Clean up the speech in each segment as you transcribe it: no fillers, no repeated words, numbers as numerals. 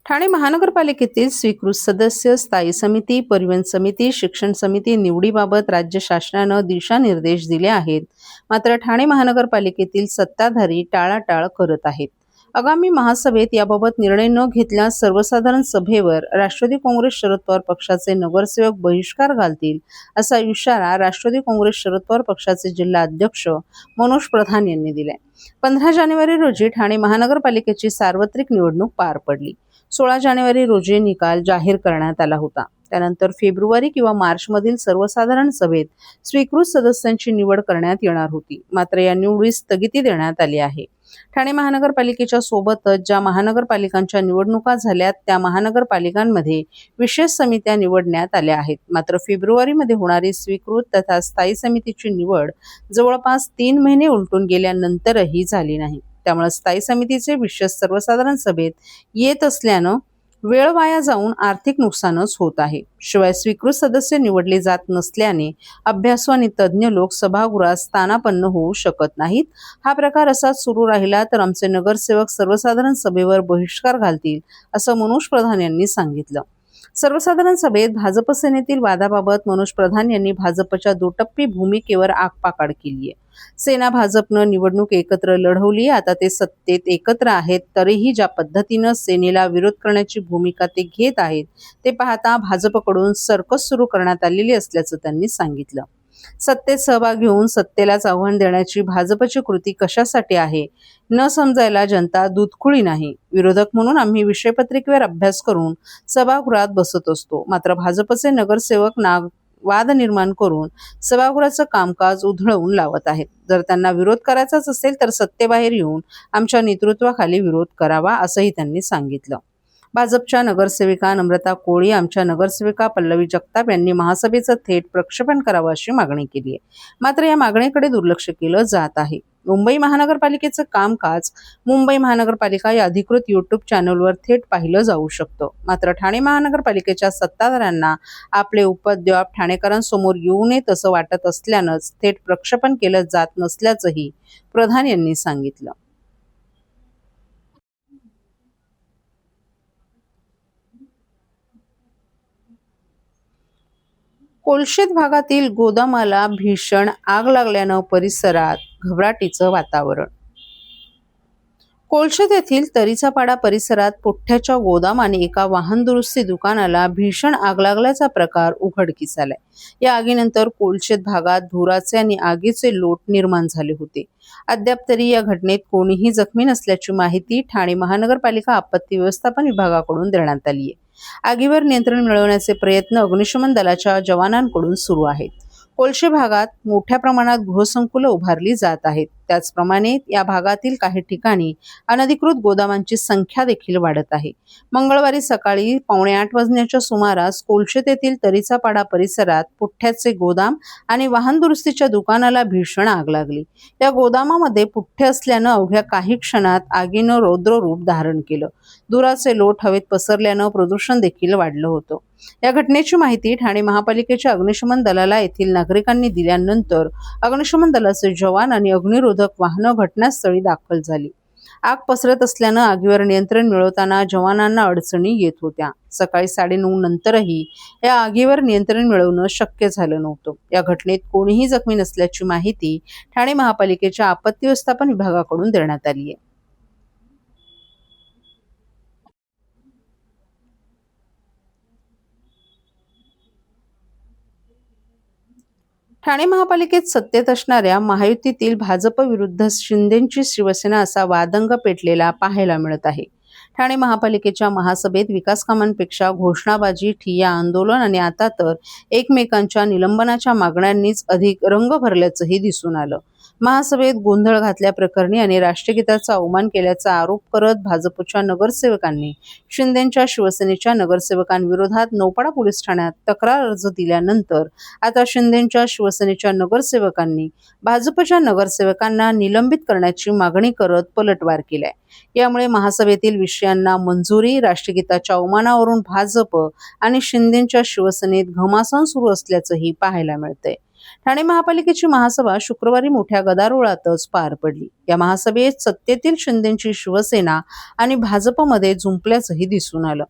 ठाणे महानगरपालिकेतील स्वीकृत सदस्य, स्थायी समिती, परिवहन समिती, शिक्षण समिती निवडीबाबत राज्य शासनानं दिशानिर्देश दिले आहेत. मात्र ठाणे महानगरपालिकेतील सत्ताधारी टाळाटाळ करत आहेत. आगामी महासभेत याबाबत निर्णय न घेतल्यास सर्वसाधारण सभेवर राष्ट्रवादी काँग्रेस शरद पवार पक्षाचे नगरसेवक बहिष्कार घालतील, असा इशारा राष्ट्रवादी काँग्रेस शरद पवार पक्षाचे जिल्हा अध्यक्ष मनोज प्रधान यांनी दिलाय. 15 जानेवारी रोजी ठाणे महानगरपालिकेची सार्वत्रिक निवडणूक पार पडली. 16 जानेवारी रोजी निकाल जाहीर करण्यात आला होता. त्यानंतर फेब्रुवारी किंवा मार्चमधील सर्वसाधारण सभेत स्वीकृत सदस्यांची निवड करण्यात येणार होती. मात्र या निवडीस स्थगिती देण्यात आली आहे. ठाणे महानगरपालिकेच्या सोबतच ज्या महानगरपालिकांच्या निवडणुका झाल्यात त्या महानगरपालिकांमध्ये विशेष समित्या निवडण्यात आल्या आहेत. मात्र फेब्रुवारीमध्ये होणारी स्वीकृत तथा स्थायी समितीची निवड जवळपास 3 महिने उलटून गेल्यानंतरही झाली नाही. त्यामुळे स्थायी समितीचे विशेष सर्वसाधारण सभेत येत असल्यानं वेळ वाया जाऊन आर्थिक नुकसानच होत आहे. शिवाय स्वीकृत सदस्य निवडले जात नसल्याने अभ्यासू आणि तज्ज्ञ लोक सभागृहात स्थानापन्न होऊ शकत नाहीत. हा प्रकार असाच सुरू राहिला तर आमचे नगरसेवक सर्वसाधारण सभेवर बहिष्कार घालतील, असं मनोज प्रधान यांनी सांगितलं. सर्वसाधारण सभेत भाजप सेनेतील वादाबाबत मनोज प्रधान यांनी भाजपच्या दुटप्पी भूमिकेवर आगपाकाड केली आहे. सेना भाजपनं निवडणूक एकत्र लढवली, आता ते सत्तेत एकत्र आहेत, तरीही ज्या पद्धतीनं सेनेला विरोध करण्याची भूमिका ते घेत आहेत ते पाहता भाजपकडून सर्कस सुरू करण्यात आलेली असल्याचं त्यांनी सांगितलं. सत्तेत सहभाग घेऊन सत्तेलाच आव्हान देण्याची भाजपची कृती कशासाठी आहे न समजायला जनता दूधखुळी नाही. विरोधक म्हणून आम्ही विषयपत्रिकेवर अभ्यास करून सभागृहात बसत असतो, मात्र भाजपचे नगरसेवक वाद निर्माण करून सभागृहाचं कामकाज उधळवून लावत आहेत. जर त्यांना विरोध करायचाच असेल तर सत्तेबाहेर येऊन आमच्या नेतृत्वाखाली विरोध करावा, असंही त्यांनी सांगितलं. भाजपच्या नगरसेविका नम्रता कोळी, आमच्या नगरसेविका पल्लवी जगताप यांनी महासभेचं थेट प्रक्षेपण करावं अशी मागणी केली आहे. मात्र या मागणीकडे दुर्लक्ष केलं जात आहे. मुंबई महानगरपालिकेचं कामकाज मुंबई महानगरपालिका या अधिकृत YouTube चॅनलवर थेट पाहिलं जाऊ शकतं. मात्र ठाणे महानगरपालिकेच्या सत्ताधाऱ्यांना आपले उपद्व्याप ठाणेकरांसमोर येऊ नयेत असं वाटत असल्यानंच थेट प्रक्षेपण केलं जात नसल्याचंही प्रधान यांनी सांगितलं. कोलशेत भागातील गोदामाला भीषण आग लागल्यानं परिसरात घबराटीचं वातावरण. कोलशेत येथील तरीचापाडा परिसरात पुठ्ठ्याच्या गोदामाने एका वाहन दुरुस्ती दुकानाला भीषण आग लागल्याचा प्रकार उघडकीस आलाय. या आगीनंतर कोलशेत भागात धुराचे आणि आगीचे लोट निर्माण झाले होते. अद्याप तरी या घटनेत कोणीही जखमी नसल्याची माहिती ठाणे महानगरपालिका आपत्ती व्यवस्थापन विभागाकडून देण्यात आली आहे. आगीवर नियंत्रण मिळवण्याचे प्रयत्न अग्निशमन दलाच्या जवानांकडून सुरू आहेत. कोलशे भागात मोठ्या प्रमाणात गृहसंकुलं उभारली जात आहेत. त्याचप्रमाणे या भागातील काही ठिकाणी अनधिकृत गोदामांची संख्या देखील वाढत आहे. मंगळवारी सकाळी 7:45 वाजण्याच्या सुमारास कोलशेत येथील तरीचापाडा परिसरात पुठ्ठ्याचे गोदाम आणि वाहन दुरुस्तीच्या दुकानाला भीषण आग लागली. या गोदामामध्ये पुठ्ठे असल्यानं अवघ्या काही क्षणात आगीनं रौद्र रूप धारण केलं. धुराचे लोट हवेत पसरल्यानं प्रदूषण देखील वाढलं होतं. या घटनेची माहिती ठाणे महापालिकेच्या अग्निशमन दलाला येथील नागरिकांनी दिल्यानंतर अग्निशमन दलाचे जवान आणि अग्निरोधक वाहनं घटनास्थळी दाखल झाली. आग पसरत असल्यानं आगीवर नियंत्रण मिळवताना जवानांना अडचणी येत होत्या. सकाळी 9:30 नंतरही या आगीवर नियंत्रण मिळवणं शक्य झालं नव्हतं. या घटनेत कोणीही जखमी नसल्याची माहिती ठाणे महापालिकेच्या आपत्ती व्यवस्थापन विभागाकडून देण्यात आली आहे. ठाणे महापालिकेत सत्तेत असणाऱ्या महायुतीतील भाजप विरुद्ध शिंदेंची शिवसेना असा वादंग पेटलेला पाहायला मिळत आहे. ठाणे महापालिकेच्या महासभेत विकास कामांपेक्षा घोषणाबाजी, ठिय्या आंदोलन आणि आता तर एकमेकांच्या निलंबनाच्या मागण्यांनीच अधिक रंग भरल्याचंही दिसून आलं. महासभेत गोंधळ घातल्याप्रकरणी आणि राष्ट्रगीताचा अवमान केल्याचा आरोप करत भाजपच्या नगरसेवकांनी शिंदेंच्या शिवसेनेच्या नगरसेवकांविरोधात नौपाडा पोलीस ठाण्यात तक्रार अर्ज दिल्यानंतर आता शिंदेंच्या शिवसेनेच्या नगरसेवकांनी भाजपच्या नगरसेवकांना निलंबित करण्याची मागणी करत पलटवार केलाय. यामुळे महासभेतील विषयांना मंजुरी, राष्ट्रगीताच्या अवमानावरून भाजप आणि शिंदेंच्या शिवसेनेत घमासान सुरू असल्याचंही पाहायला मिळतंय. ठाणे महापालिकेची महासभा शुक्रवारी मोठ्या गदारोळातच पार पडली. या महासभेत सत्तेतील शिंदेची शिवसेना आणि भाजपमध्ये जुंपल्याचंही दिसून आलं.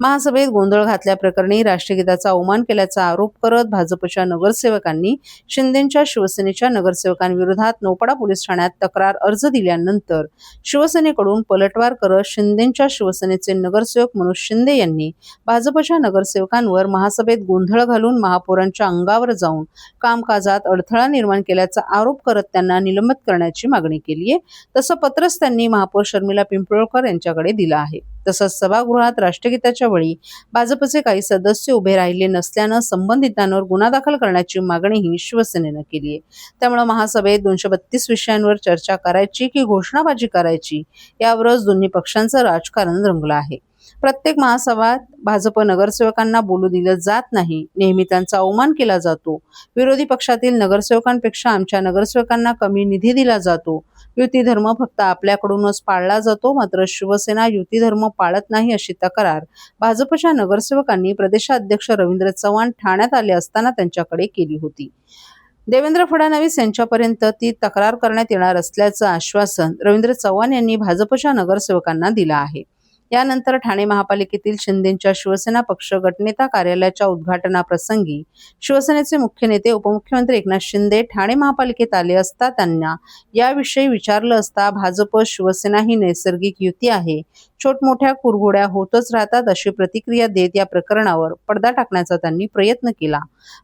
महासभेत गोंधळ घातल्याप्रकरणी राष्ट्रगीताचा अवमान केल्याचा आरोप करत भाजपच्या नगरसेवकांनी शिंदेच्या शिवसेनेच्या नगरसेवकांविरोधात नौपाडा पोलीस ठाण्यात तक्रार अर्ज दिल्यानंतर शिवसेनेकडून पलटवार करत शिंदेच्या शिवसेनेचे नगरसेवक मनोज शिंदे यांनी भाजपच्या नगरसेवकांवर महासभेत गोंधळ घालून महापौरांच्या अंगावर जाऊन कामकाजात अडथळा निर्माण केल्याचा आरोप करत त्यांना निलंबित करण्याची मागणी केली आहे. तसं पत्रच त्यांनी महापौर शर्मिला पिंपळकर यांच्याकडे दिलं आहे. तसंच सभागृहात राष्ट्रगीताच्या वेळी भाजपचे काही सदस्य उभे राहिले नसल्यानं संबंधितांवर गुन्हा दाखल करण्याची मागणीही शिवसेनेनं केली आहे. त्यामुळे महासभेत 232 विषयांवर चर्चा करायची की घोषणाबाजी करायची यावरच दोन्ही पक्षांचं राजकारण रंगलं आहे. प्रत्येक महासभात भाजप नगरसेवकांना बोलू दिलं जात नाही, नेहमी त्यांचा अवमान केला जातो. विरोधी पक्षातील नगरसेवकांपेक्षा आमच्या नगरसेवकांना कमी निधी दिला जातो. युती धर्म फक्त आपल्याकडूनच पाळला जातो, मात्र शिवसेना युती धर्म पाळत नाही अशी तक्रार भाजपच्या नगरसेवकांनी प्रदेशाध्यक्ष रवींद्र चव्हाण ठाण्यात आले असताना त्यांच्याकडे केली होती. देवेंद्र फडणवीस यांच्यापर्यंत ती तक्रार करण्यात येणार असल्याचं आश्वासन रवींद्र चव्हाण यांनी भाजपच्या नगरसेवकांना दिलं आहे. यानंतर ठाणे महापालिकेतील शिंदेच्या शिवसेना पक्ष गटनेता कार्यालयाच्या उद्घाटनाप्रसंगी शिवसेनेचे मुख्य नेते उपमुख्यमंत्री एकनाथ शिंदे ठाणे महापालिकेत आले असता त्यांना याविषयी विचारलं असता भाजप शिवसेना ही नैसर्गिक युती आहे, छोटमोठ्या कुरघोड्या होतच राहतात अशी प्रतिक्रिया देत या प्रकरणावर पडदा टाकण्याचा त्यांनी प्रयत्न केला.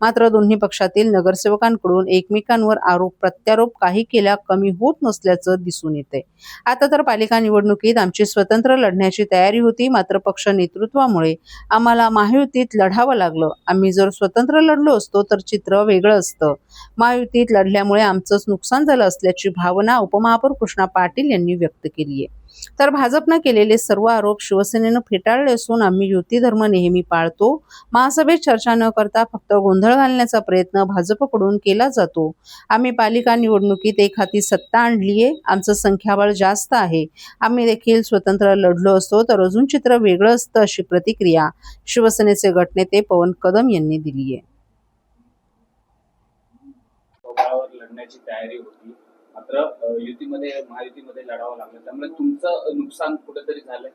मात्र दोन्ही पक्षातील नगरसेवकांकडून एकमेकांवर आरोप प्रत्यारोप काही केल्या कमी होत नसल्याचं दिसून येते. आता तर पालिका निवडणुकीत आमची स्वतंत्र लढण्याची तयारी होती, मात्र पक्ष नेतृत्वामुळे आम्हाला महायुतीत लढावं लागलं. आम्ही जर स्वतंत्र लढलो असतो तर चित्र वेगळं असतं. महायुतीत लढल्यामुळे आमचंच नुकसान झालं असल्याची भावना उपमहापौर कृष्णा पाटील यांनी व्यक्त केली आहे. तर भाजपनं केलेले सर्व आरोप शिवसेनेनं फेटाळले असून आम्ही युती धर्म नेहमी पाळतो. महासभेत चर्चा न करता फक्त गोंधळ घालण्याचा प्रयत्न भाजपकडून केला जातो. आम्ही पालिका निवडणुकीत एक हाती सत्ता आणलीये, आमचं संख्याबळ जास्त आहे. आम्ही देखील स्वतंत्र लढलो असतो तर अजून चित्र वेगळं असतं अशी प्रतिक्रिया शिवसेनेचे गटनेते पवन कदम यांनी दिली आहे. लढण्याची तयारी होती, मात्र महायुतीमध्ये लढावं लागलं, त्यामुळे तुमचं नुकसान कुठेतरी झालंय.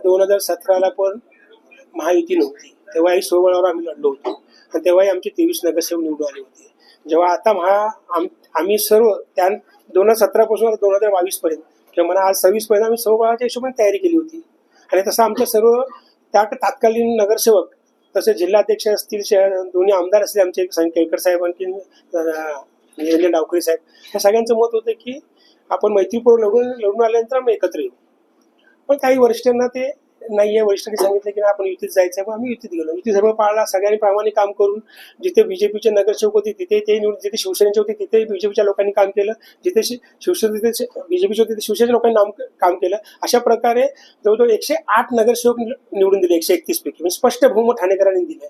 2017ला पण महायुती नव्हती, तेव्हाही स्वबळावर आम्ही लढलो होतो आणि तेव्हाही आमचे 23 नगरसेवक निवडून आले होते. जेव्हा आता आम्ही सर्व त्या 2017 पासून 2022 पर्यंत किंवा म्हणा आज 26 पर्यंत आम्ही स्वबळाच्या हिशोबाने तयारी केली होती. आणि तसं आमच्या सर्व त्या तत्कालीन नगरसेवक तसे जिल्हाध्यक्ष असतील, दोन्ही आमदार असतील आमचे केळकर साहेब आणखी डावखरे साहेब, या सगळ्यांचं मत होतं की आपण मैत्रीपूर्वक लढून आल्यानंतर आम्ही एकत्र येऊ. पण काही वरिष्ठांना ते नाहीये, वरिष्ठांनी सांगितलं की आपण युतीत जायचं, मग आम्ही युतीत गेलो. युती धर्म पाळला, सगळ्यांनी प्रामाणिक काम करून जिथे बीजेपीचे नगरसेवक होते तिथे ते जिथे शिवसेनेचे होते तिथे बीजेपीच्या लोकांनी काम केलं, जिथे शिवसेने बीजेपीचे होते तिथे शिवसेनेच्या लोकांनी काम केलं. अशा प्रकारे जवळजवळ 108 नगरसेवक निवडून दिले 131 पैकी, म्हणजे स्पष्ट बहुमत ठाणेकरांनी दिलंय.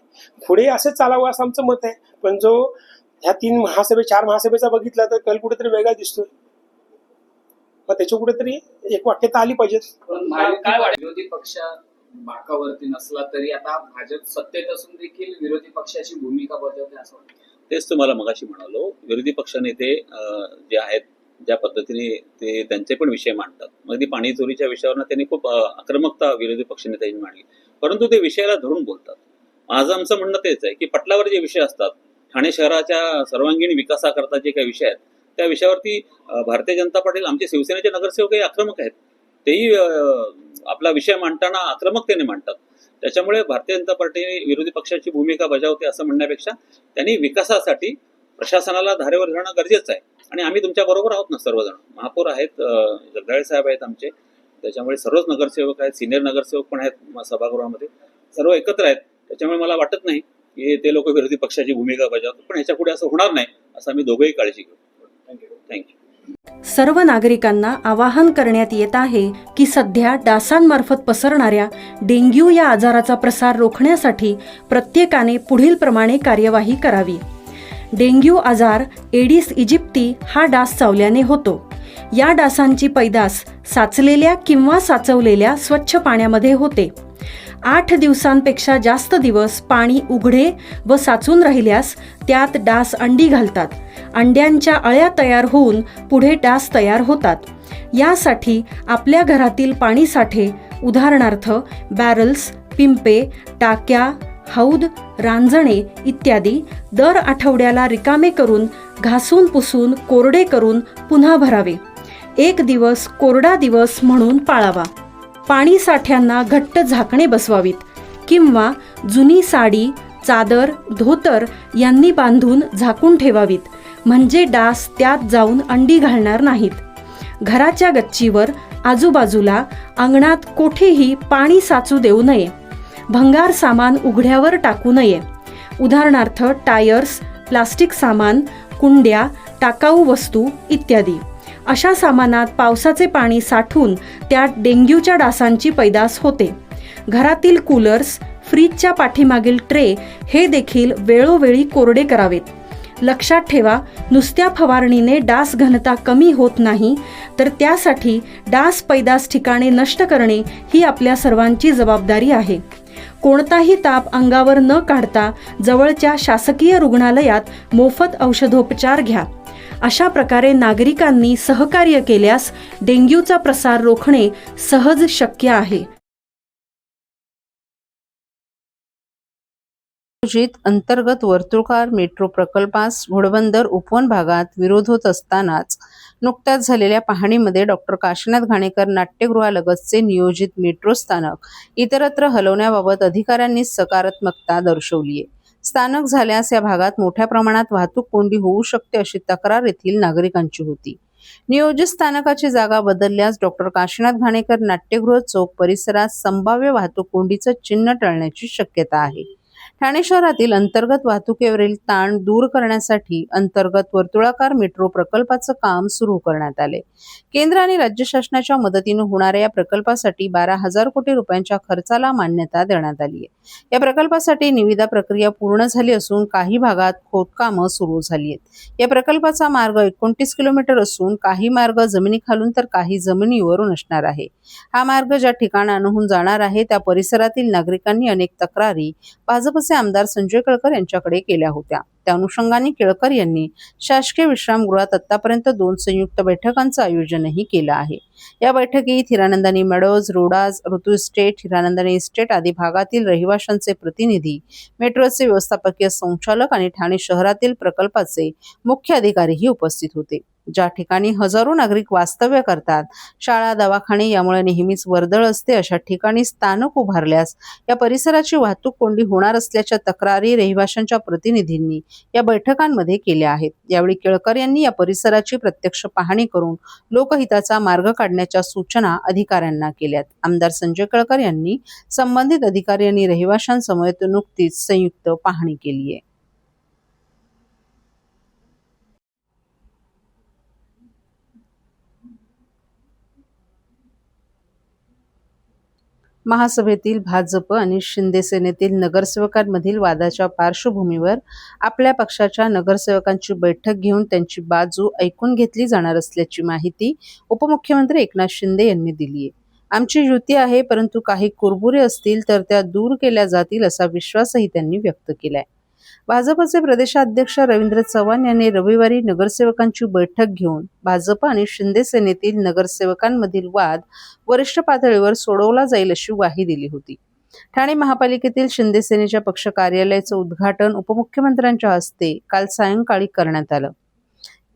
पुढे असं चालावं असं आमचं मत आहे. पण जो ह्या 4 महासभेचा बघितला तर कल कुठेतरी वेगळा दिसतोय. मग त्याच्या कुठेतरी एक वाक्यता आली पाहिजे. विरोधी पक्ष बाकावरती नसला तरी आता भाजप सत्तेत असून देखील विरोधी पक्षाची भूमिका बजावते असं वाटतं. तेच तुम्हाला मगाशी म्हणालो, विरोधी पक्षनेते जे आहेत ज्या पद्धतीने ते त्यांचे पण विषय मांडतात. मग ती पाणी चोरीच्या विषयावर त्यांनी खूप आक्रमकता विरोधी पक्षनेत्यांनी मांडली, परंतु ते विषयाला धरून बोलतात. माझं आमचं म्हणणं तेच आहे की पटलावर जे विषय असतात, ठाणे शहराच्या सर्वांगीण विकासाकरता जे काही विषय आहेत त्या विषयावरती भारतीय जनता पार्टी आमचे शिवसेनेचे नगरसेवकही आक्रमक आहेत. तेही आपला विषय मांडताना आक्रमकतेने मांडतात. त्याच्यामुळे भारतीय जनता पार्टी विरोधी पक्षाची भूमिका बजावते असं म्हणण्यापेक्षा त्यांनी विकासासाठी प्रशासनाला धारेवर धरणं गरजेचं आहे. आणि आम्ही तुमच्या बरोबर आहोत ना, सर्वजण महापौर आहेत, जगदाळे साहेब आहेत आमचे, त्याच्यामुळे सर्वच नगरसेवक आहेत, सिनियर नगरसेवक पण आहेत सभागृहामध्ये, सर्व एकत्र आहेत. त्याच्यामुळे मला वाटत नाही की ते लोक विरोधी पक्षाची भूमिका बजावतात. पण ह्याच्या पुढे असं होणार नाही असं आम्ही दोघंही काळजी घेऊ. थँक्यू. सर्व नागरिकांना आवाहन करण्यात येत आहे की सध्या डासांमार्फत पसरणाऱ्या डेंग्यू या आजाराचा प्रसार रोखण्यासाठी प्रत्येकाने पुढीलप्रमाणे कार्यवाही करावी. डेंग्यू आजार एडिस इजिप्ती हा डास चावल्याने होतो. या डासांची पैदास साचलेल्या किंवा साचवलेल्या स्वच्छ पाण्यामध्ये होते. 8 दिवसांपेक्षा जास्त दिवस पाणी उघडे व साचून राहिल्यास त्यात डास अंडी घालतात. अंड्यांच्या अळ्या तयार होऊन पुढे डास तयार होतात. यासाठी आपल्या घरातील पाणी साठे उदाहरणार्थ बॅरल्स, पिंपे, टाक्या, हौद, रांजणे इत्यादी दर आठवड्याला रिकामे करून घासून पुसून कोरडे करून पुन्हा भरावे. 1 दिवस कोरडा दिवस म्हणून पाळावा. पाणी साठ्यांना घट्ट झाकणे बसवावीत किंवा जुनी साडी, चादर, धोतर यांनी बांधून झाकून ठेवावीत, म्हणजे डास त्यात जाऊन अंडी घालणार नाहीत. घराच्या गच्चीवर, आजूबाजूला, अंगणात कोठेही पाणी साचू देऊ नये. भंगार सामान उघड्यावर टाकू नये. उदाहरणार्थ टायर्स, प्लास्टिक सामान, कुंड्या, टाकाऊ वस्तू इत्यादी. अशा सामानात पावसाचे पाणी साठून त्यात डेंग्यूच्या डासांची पैदास होते. घरातील कूलर्स, फ्रीजच्या पाठीमागील ट्रे हे देखील वेळोवेळी कोरडे करावेत. लक्षात ठेवा, नुसत्या फवारणीने डास घनता कमी होत नाही, तर त्यासाठी डास पैदास ठिकाणे नष्ट करणे ही आपल्या सर्वांची जबाबदारी आहे. कोणताही ताप अंगावर न काढता जवळच्या शासकीय रुग्णालयात मोफत औषधोपचार घ्या. अशा प्रकारे नागरिकांनी सहकार्य केल्यास डेंग्यूचा प्रसार रोखणे सहज शक्य आहे. आयोजित अंतर्गत वर्तुळकार मेट्रो प्रकल्पास घोडबंदर उपवन भागात विरोध होत असतानाच नुकत्याच झालेल्या पाहणीमध्ये डॉक्टर काशीनाथ घाणेकर नाट्यगृहालगतचे नियोजित मेट्रो स्थानक इतरत्र हलवण्याबाबत अधिकाऱ्यांनी सकारात्मकता दर्शवली आहे. स्थानक झाल्यास या भागात मोठ्या प्रमाणात वाहतूक कोंडी होऊ शकते अशी तक्रार येथील नागरिकांची होती. नियोजित स्थानकाची जागा बदलल्यास डॉक्टर काशीनाथ घाणेकर नाट्यगृह चौक परिसरात संभाव्य वाहतूक कोंडीचं चिन्ह टळण्याची शक्यता आहे. ठाणे शहरातील अंतर्गत वाहतुकीवरील ताण दूर करण्यासाठी अंतर्गत वर्तुळाकार मेट्रो प्रकल्पाचं काम सुरू करण्यात आले. केंद्र आणि राज्य शासनाच्या मदतीने होणाऱ्या या प्रकल्पासाठी 12,000 कोटी रुपयांच्या खर्चाला मान्यता देण्यात आली आहे. या प्रकल्पासाठी निविदा प्रक्रिया पूर्ण झाली असून काही भागात खोदकामं सुरू झाली आहेत. या प्रकल्पाचा मार्ग 29 किलोमीटर असून काही मार्ग जमिनीखालून तर काही जमिनीवरून असणार आहे. हा मार्ग ज्या ठिकाणाहून जाणार आहे त्या परिसरातील नागरिकांनी अनेक तक्रारी भाजपचे आमदार संजय केळकर यांच्याकडे केल्या होत्या. त्या अनुषंगाने केळकर यांनी शासकीय विश्रामगृहात आतापर्यंत 2 संयुक्त बैठकांचं आयोजनही केलं आहे. या बैठकीत हिरानंदानी मेडोज, रोडाज, ऋतू इस्टेट, हिरानंदानी इस्टेट आदी भागातील रहिवाशांचे प्रतिनिधी, मेट्रोचे व्यवस्थापकीय संचालक आणि ठाणे शहरातील प्रकल्पाचे मुख्य अधिकारीही उपस्थित होते. ज्या ठिकाणी हजारो नागरिक वास्तव्य करतात, शाळा, दवाखाने यामुळे नेहमीच वर्दळ असते, अशा ठिकाणी स्थानक उभारल्यास या परिसराची वाहतूक कोंडी होणार असल्याच्या तक्रारी रहिवाशांच्या प्रतिनिधींनी या बैठकांमध्ये केल्या आहेत. यावेळी केळकर यांनी या परिसराची प्रत्यक्ष पाहणी करून लोकहिताचा मार्ग काढण्याच्या सूचना अधिकाऱ्यांना केल्यात. आमदार संजय केळकर यांनी संबंधित अधिकारी आणि रहिवाशांसमवेत नुकतीच संयुक्त पाहणी केली आहे. महासभेतील भाजप आणि शिंदे सेनेतील नगरसेवकांमधील वादाच्या पार्श्वभूमीवर आपल्या पक्षाच्या नगरसेवकांची बैठक घेऊन त्यांची बाजू ऐकून घेतली जाणार असल्याची माहिती उपमुख्यमंत्री एकनाथ शिंदे यांनी दिली आहे. आमची युती आहे, परंतु काही कुरबुरे असतील तर त्या दूर केल्या जातील असा विश्वासही त्यांनी व्यक्त केलाय. भाजपचे प्रदेशाध्यक्ष रवींद्र चव्हाण यांनी रविवारी नगरसेवकांची बैठक घेऊन भाजप आणि शिंदे सेनेतील नगरसेवकांमधील वाद वरिष्ठ पातळीवर सोडवला जाईल अशी ग्वाही दिली होती. ठाणे महापालिकेतील शिंदे सेनेच्या पक्ष कार्यालयाचं उद्घाटन उपमुख्यमंत्र्यांच्या हस्ते काल सायंकाळी करण्यात आलं.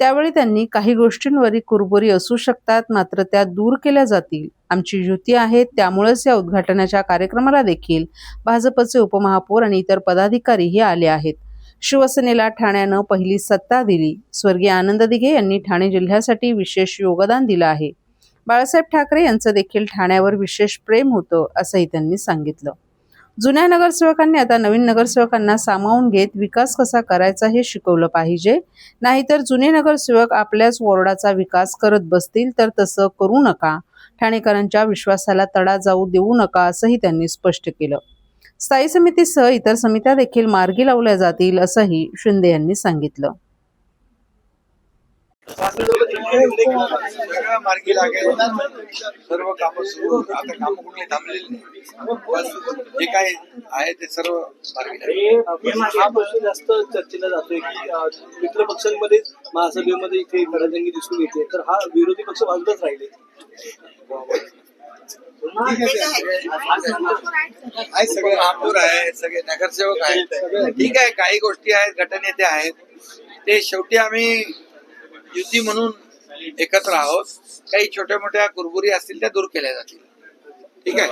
त्यावेळी त्यांनी काही गोष्टींवरील कुरबुरी असू शकतात, मात्र त्या दूर केल्या जातील. आमची युती आहे, त्यामुळेच या उद्घाटनाच्या कार्यक्रमाला देखील भाजपचे उपमहापौर आणि इतर पदाधिकारीही आले आहेत. शिवसेनेला ठाण्यानं पहिली सत्ता दिली. स्वर्गीय आनंद दिघे यांनी ठाणे जिल्ह्यासाठी विशेष योगदान दिलं आहे. बाळासाहेब ठाकरे यांचं देखील ठाण्यावर विशेष प्रेम होतं असंही त्यांनी सांगितलं. जुन्या नगरसेवकांनी आता नवीन नगरसेवकांना सामावून घेत विकास कसा करायचा हे शिकवलं पाहिजे, नाहीतर जुने नगरसेवक आपल्याच वॉर्डाचा विकास करत बसतील, तर तसं करू नका. ठाणेकरांच्या विश्वासाला तडा जाऊ देऊ नका असंही त्यांनी स्पष्ट केलं. स्थायी समितीसह इतर समित्या देखील मार्गी लावल्या जातील असंही शिंदे यांनी सांगितलं. सगळं मार्गी लागेल. सर्व कामं सुरू, आता कामं कुठली थांबलेली नाही. बस जे काय आहे ते सर्व मार्गी लागेल. हा प्रश्न जास्त चर्चेला जातोय की मित्र पक्षांमध्ये महासभेमध्ये इथे खडाजंगी दिसून येते, तर हा विरोधी पक्ष बाजूलाच राहिले. आहे सगळे आमदार आहे, सगळे नगरसेवक आहेत. ठीक आहे, काही गोष्टी आहेत, गटनेते आहेत, ते शेवटी आम्ही युती म्हणून एकत्र आहोत. काही छोट्या मोठ्या कुरबुरी असतील त्या दूर केल्या जातील. ठीक आहे.